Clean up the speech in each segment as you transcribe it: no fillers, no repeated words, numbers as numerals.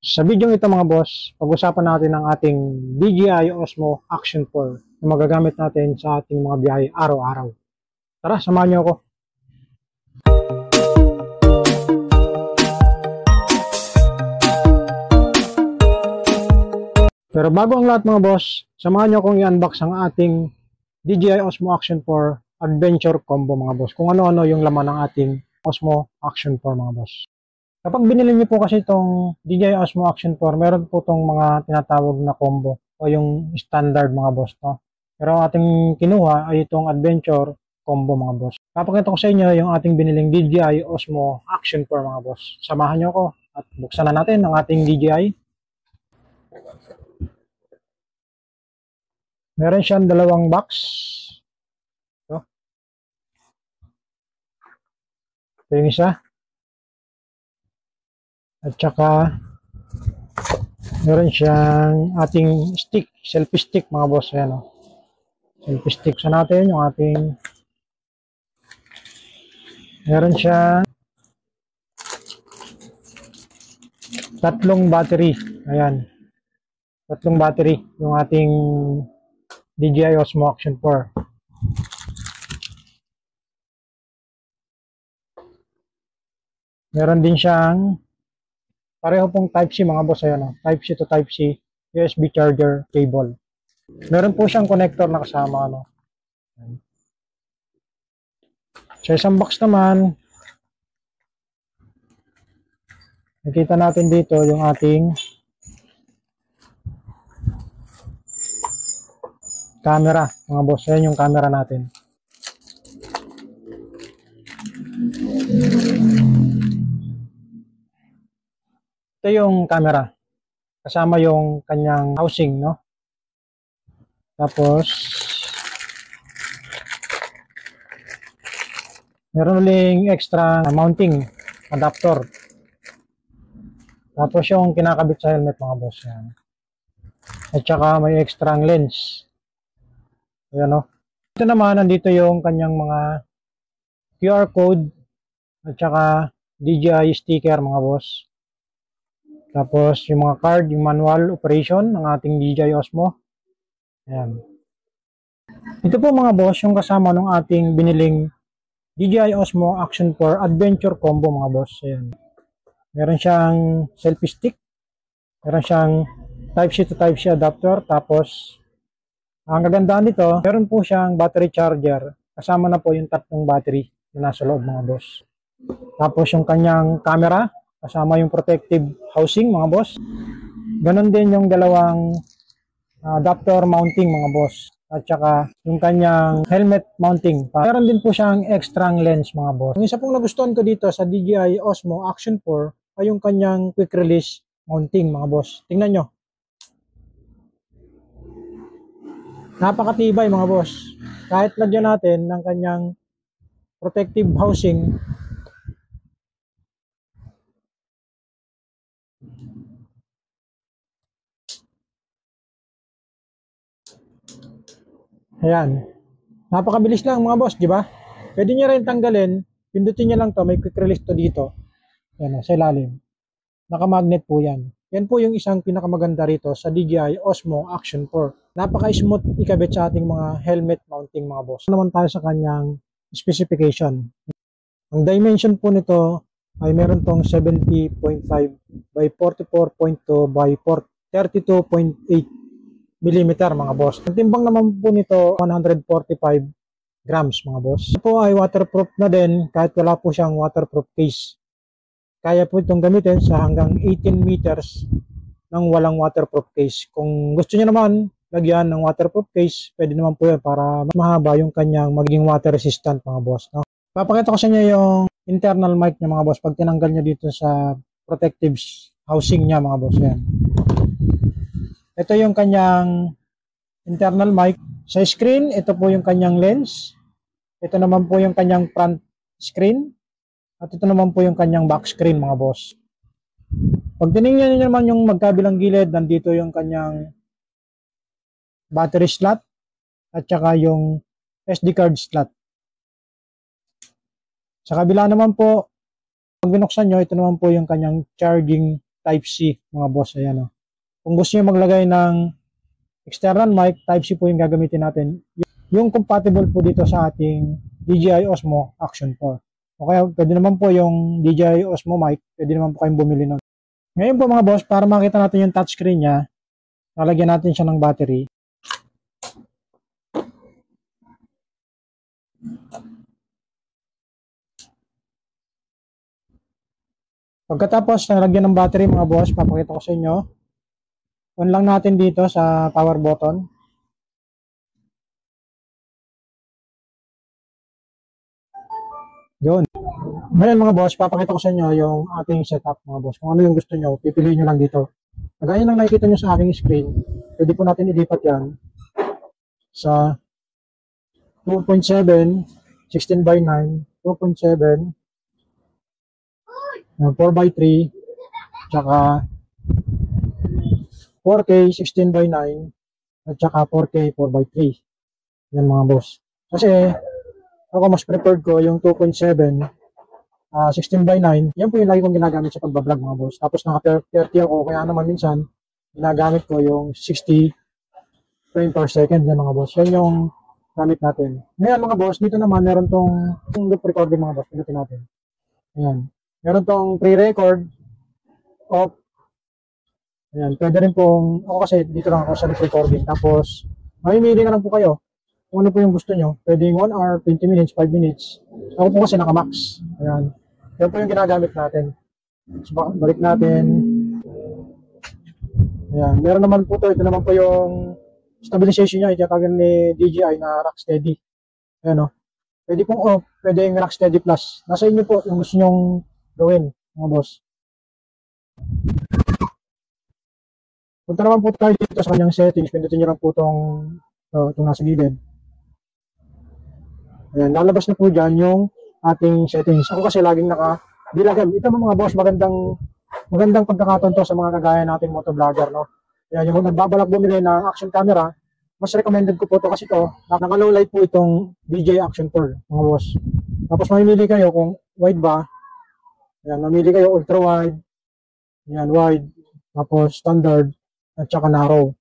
Sa video ito mga boss, pag-usapan natin ang ating DJI Osmo Action 4 na magagamit natin sa ating mga biyahe araw-araw. Tara, samahan niyo ako. Pero bago ang lahat mga boss, samahan niyo akong i-unbox ang ating DJI Osmo Action 4 Adventure Combo mga boss. Kung ano-ano yung laman ng ating Osmo Action 4 mga boss. Kapag binili niyo po kasi itong DJI Osmo Action 4, meron po itong mga tinatawag na combo o yung standard mga boss. No? Pero ang ating kinuha ay itong Adventure Combo mga boss. Papakita ko sa inyo yung ating biniling DJI Osmo Action 4 mga boss. Samahan niyo ako at buksan na natin ang ating DJI. Meron siyang dalawang box. Ito yung isa. At saka meron siyang ating stick, selfie stick mga boss. Ayan, oh. Selfie stick sa natin yung ating meron siyang tatlong battery. Ayan. Tatlong battery yung ating DJI Osmo Action 4. Meron din siyang pareho pong Type-C mga boss. Ayan, oh. Type-C to Type-C USB charger cable. Meron po siyang connector na kasama. Ano. Sa isang box naman, nakita natin dito yung ating camera mga boss. Ayan yung camera natin. Ito yung camera. Kasama yung kanyang housing, no? Tapos, meron uling extra mounting adapter. Tapos yung kinakabit sa helmet mga boss. Yan. At saka may extra lens. Ayan, no? Ito naman, nandito yung kanyang mga QR code at saka DJI sticker mga boss. Tapos yung mga card, yung manual operation ng ating DJI Osmo. Ayan. Ito po mga boss, yung kasama ng ating biniling DJI Osmo Action 4 Adventure Combo mga boss. Ayan. Meron siyang selfie stick. Meron siyang Type-C to Type-C adapter. Tapos, ang kagandaan nito, meron po siyang battery charger. Kasama na po yung tatlong battery na nasa loob mga boss. Tapos yung kanyang camera, kasama yung protective housing mga boss. Ganon din yung dalawang adapter mounting mga boss. At saka yung kanyang helmet mounting. Meron din po siyang extra lens mga boss. Ang isa pong nagustuhan ko dito sa DJI Osmo Action 4 ay yung kanyang quick release mounting mga boss. Tingnan nyo. Napakatibay mga boss. Kahit lagyan natin ng kanyang protective housing, ayan. Napakabilis lang mga boss, di ba? Pwede nyo rin tanggalin. Pindutin nyo lang to. May quick release to dito. Ayan, sa ilalim. Naka-magnet po yan. Yan po yung isang pinakamaganda rito sa DJI Osmo Action 4. Napaka-smooth ikabit sa ating mga helmet mounting mga boss. Naman tayo sa kanyang specification. Ang dimension po nito ay meron tong 70.5 by 44.2 by 32.8 millimeter mga boss. Ang timbang naman po nito 145 grams mga boss. Ito po ay waterproof na din kahit wala po siyang waterproof case. Kaya po itong gamitin sa hanggang 18 meters ng walang waterproof case. Kung gusto niyo naman lagyan ng waterproof case, pwede naman po yan para mas mahaba yung kanyang magiging water resistant mga boss. No? Papakita ko sa inyo yung internal mic niya mga boss pag tinanggal niya dito sa protective housing niya mga boss. Yan. Ito yung kanyang internal mic. Sa screen, ito po yung kanyang lens. Ito naman po yung kanyang front screen. At ito naman po yung kanyang back screen mga boss. Pag tinignan niyo naman yung magkabilang gilid, nandito yung kanyang battery slot at saka yung SD card slot. Sa kabila naman po, pag binuksan nyo, ito naman po yung kanyang charging Type-C mga boss. Ayan o. Kung gusto nyo maglagay ng external mic, Type-C po yung gagamitin natin. Yung compatible po dito sa ating DJI Osmo Action 4. O kaya pwede naman po yung DJI Osmo mic, pwede naman po kayong bumili nun. Ngayon po mga boss, para makita natin yung touchscreen niya, lalagyan natin siya ng battery. Pagkatapos nalagyan ng battery mga boss, papakita ko sa inyo. On lang natin dito sa power button. Yun. Ngayon mga boss, papakita ko sa inyo yung ating setup mga boss. Kung ano yung gusto nyo, pipiliin nyo lang dito. Kagaya ng nakikita nyo sa aking screen, pwede po natin ilipat yan sa 2.7, 16:9, 2.7, 4:3, tsaka 4K 16:9, at tsaka 4K 4:3. Yan mga boss. Kasi ako mas preferred ko yung 2.7, 16:9. Yan po yung lagi kong ginagamit sa pagbablog mga boss. Tapos naka 30 ako, kaya naman minsan ginagamit ko yung 60 frame per second. Yan mga boss. Yan yung gamit natin. Ngayon mga boss, dito naman meron tong loop recording mga boss. Pinutin natin. Ayan. Meron tong pre-record, off. Ayan. Pwede rin pong, ako kasi dito lang ako sa loop recording. Tapos, mamimili na lang po kayo kung ano po yung gusto nyo. Pwede 1 hour, 20 minutes, 5 minutes. Ako po kasi naka-max. Ayan. Yan po yung ginagamit natin. So, balik natin. Ayan. Meron naman po ito. Ito naman po yung stabilization niya. Itatawag ni DJI na Rocksteady. Ayan o. Pwede pong off. Pwede yung Rocksteady Plus. Nasa inyo po yung gusto nyong gawin, mga boss. Punta naman po tayo dito sa kanyang settings. Pindutin nyo lang po itong nasa gilid. Ayan, lalabas na po dyan yung ating settings. Ako kasi laging naka-dilagam. Ito mga boss, magandang pagkakataon to sa mga kagaya nating motovlogger, no? Ayan, yung nagbabalak bumili ng action camera, mas recommended ko po to kasi to, naka-low light po itong DJI Action 4, mga boss. Tapos mamimili kayo kung wide ba. Ayan, mamili kayo ultra wide. Ayan, wide. Tapos standard at saka narrow.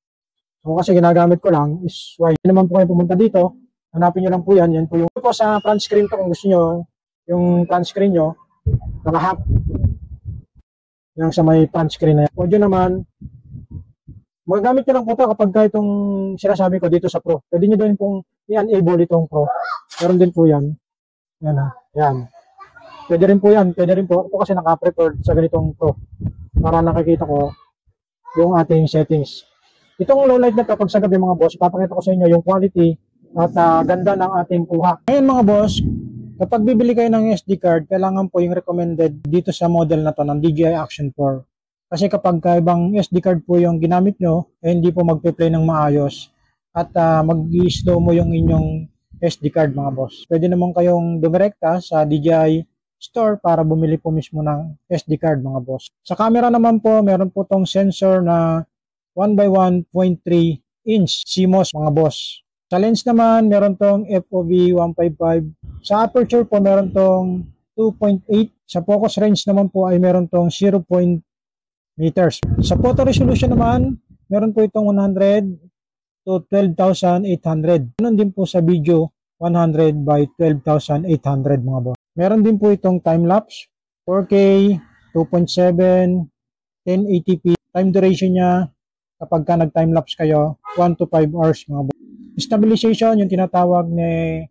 So kasi ginagamit ko lang is wide. Hindi naman po kayo pumunta dito. Hanapin nyo lang po yan. Yan po yung po sa front screen to kung gusto nyo. Yung front screen nyo, naka-half. Yung sa may front screen na yan. Audio naman, magagamit nyo lang po ito kapag itong sinasabi ko dito sa Pro. Pwede nyo din pong i-enable itong Pro. Meron din po yan. Yan ha. Yan. Pwede rin po yan. Pwede rin po. Ako kasi naka-preferred sa ganitong Pro. Para nakikita ko yung ating settings. Itong low light na ito, pag sa gabi mga boss, ipapakita ko sa inyo yung quality at ganda ng ating kuha. Ngayon mga boss, kapag bibili kayo ng SD card, kailangan po yung recommended dito sa model na to ng DJI Action 4. Kasi kapag ibang SD card po yung ginamit nyo, eh, hindi po magpe-play ng maayos at mag-slow mo yung inyong SD card mga boss. Pwede naman kayong dumirekta sa DJI Store para bumili po mismo ng SD card mga boss. Sa camera naman po, meron po tong sensor na 1x1.3 inch CMOS mga boss. Sa lens naman, meron tong FOV 155. Sa aperture po, meron tong 2.8. Sa focus range naman po ay meron tong 0. meters. Sa photo resolution naman, meron po itong 100 to 12,800. Meron din po sa video, 100 by 12,800 mga boss. Meron din po itong time-lapse, 4K, 2.7, 1080p. Time duration niya, kapag ka nag-time-lapse kayo, 1 to 5 hours mga boss. Stabilization, yung tinatawag ni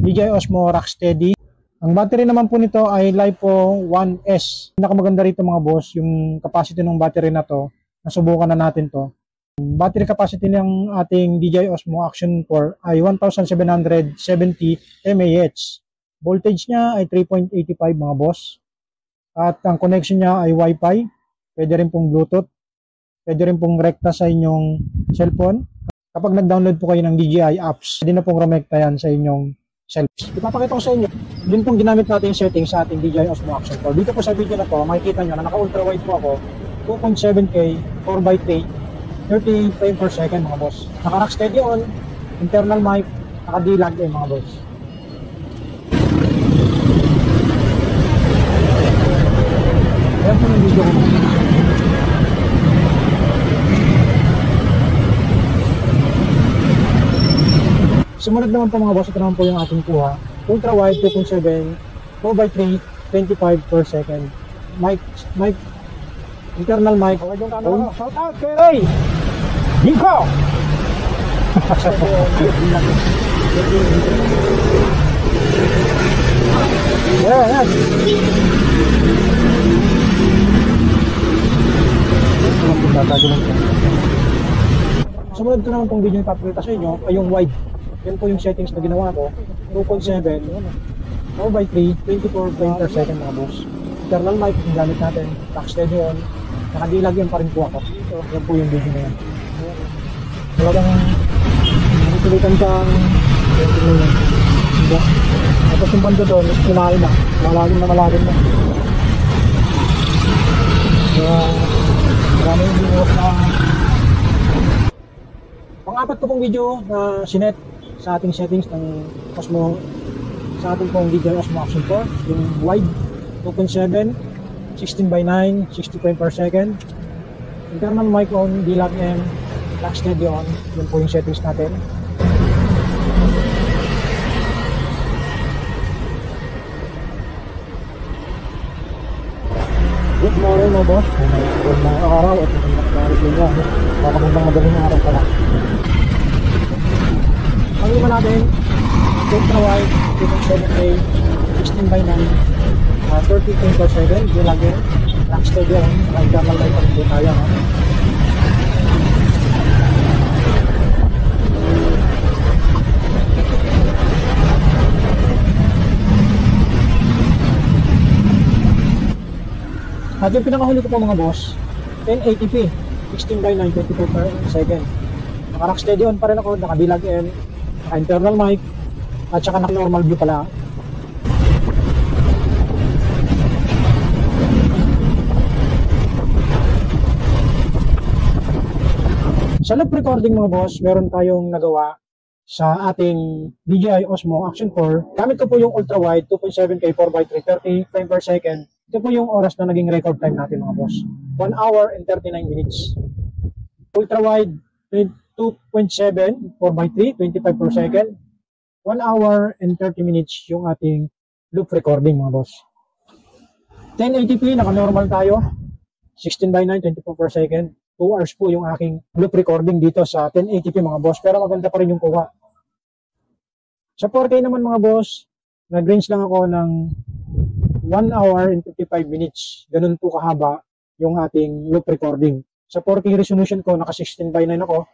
DJI Osmo Rocksteady. Ang battery naman po nito ay LiPo 1S. Pinakamaganda rito mga boss, yung capacity ng battery na to, nasubukan na natin to. Battery capacity ng ating DJI Osmo Action 4 ay 1,770 mAh. Voltage niya ay 3.85 mga boss. At ang connection niya ay Wi-Fi. Pwede rin pong Bluetooth. Pwede rin pong rekta sa inyong cellphone. Kapag nag-download po kayo ng DJI apps, pwede na pong remekta yan sa inyong cellphone. Ipapakita ko sa inyo, din pong ginamit natin yung settings sa ating DJI Osmo Action 4. Dito po sa video na to, makikita nyo na naka-ultra wide po ako, 2.7K, 4x3, 30 frame per second mga boss. Naka-rock steady on, internal mic, naka-D-lag mga boss. Ayan po yung video ko. Sumunod naman po mga boss, ito naman po yung ating kuha. Ultra wide 2.7, 4x3, 25 per second. Mic, internal mic. Okay yung camera ko. Shout out kay Ray! Ginkgo! Yan. Sumunod ko naman pong video yung papakita sa inyo ay yung wide. Yan po yung settings na ginawa ko. 2.7, 4x3, 24 frame per second mga boss. Internal mic yung gamit natin. Back steady on. Nakadilag yan pa rin po ako. Yan po yung video na yan. Talagang nakitulitan kang tapos yung bando doon is kinain na. Malalim na. Maraming binuwas na. Pang-apat ko pong video na sinet sa ating settings ng Osmo, sa ating pong DJI Osmo Action 4, yung wide 2.7, 16:9, 60 frame per second, internal mic on, D-Lock M, back steady on. Yun po yung settings natin. Good morning mga boss. Good mga araw at magandang araw din yan. Magandang madaling araw pala. Ang iba natin, ultra wide, 2.7K, 16:9, 30 frame per second, yun lagi, back steady on, internal mic on po tayo. At yung pinakahuli ko po mga boss, 1080p, 16:9, 24 per second. Naka-rock steady on pa rin ako, naka-D-Lock M, naka-internal mic, at saka naka-normal view pala. Sa loop recording mga boss, meron tayong nagawa sa ating DJI Osmo Action 4. Gamit ko po yung ultra wide 2.7K 4x3 30 frame per second. Ito po yung oras na naging record time natin mga boss. 1 hour and 39 minutes. Ultra wide 2.7 4x3 25 per second. 1 hour and 30 minutes yung ating loop recording mga boss. 1080p, naka-normal tayo. 16:9, 24 per second. 2 hours po yung aking loop recording dito sa 1080p mga boss. Pero maganda pa rin yung kuha. Sa 4K naman mga boss, nag-range lang ako ng 1 hour and 55 minutes. Ganun po kahaba yung ating loop recording. Sa 4K resolution ko, naka 16:9 ako.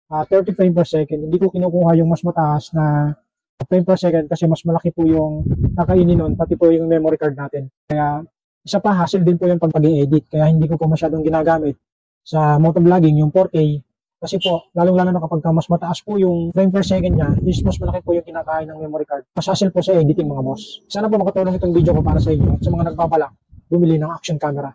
30 frame per second. Hindi ko kinukuha yung mas mataas na frame per second kasi mas malaki po yung kakainin nun, pati po yung memory card natin. Kaya isa pa, hassle din po yung pag-edit. Kaya hindi ko po masyadong ginagamit sa motovlogging yung 4K. Kasi po, lalong-lalo na kapag mas mataas po yung frame per second niya, is mas malaki po yung kinakain ng memory card. Mas hassle po sa editing mga boss. Sana po makatulong itong video ko para sa inyo at sa mga nagbabalak bumili ng action camera.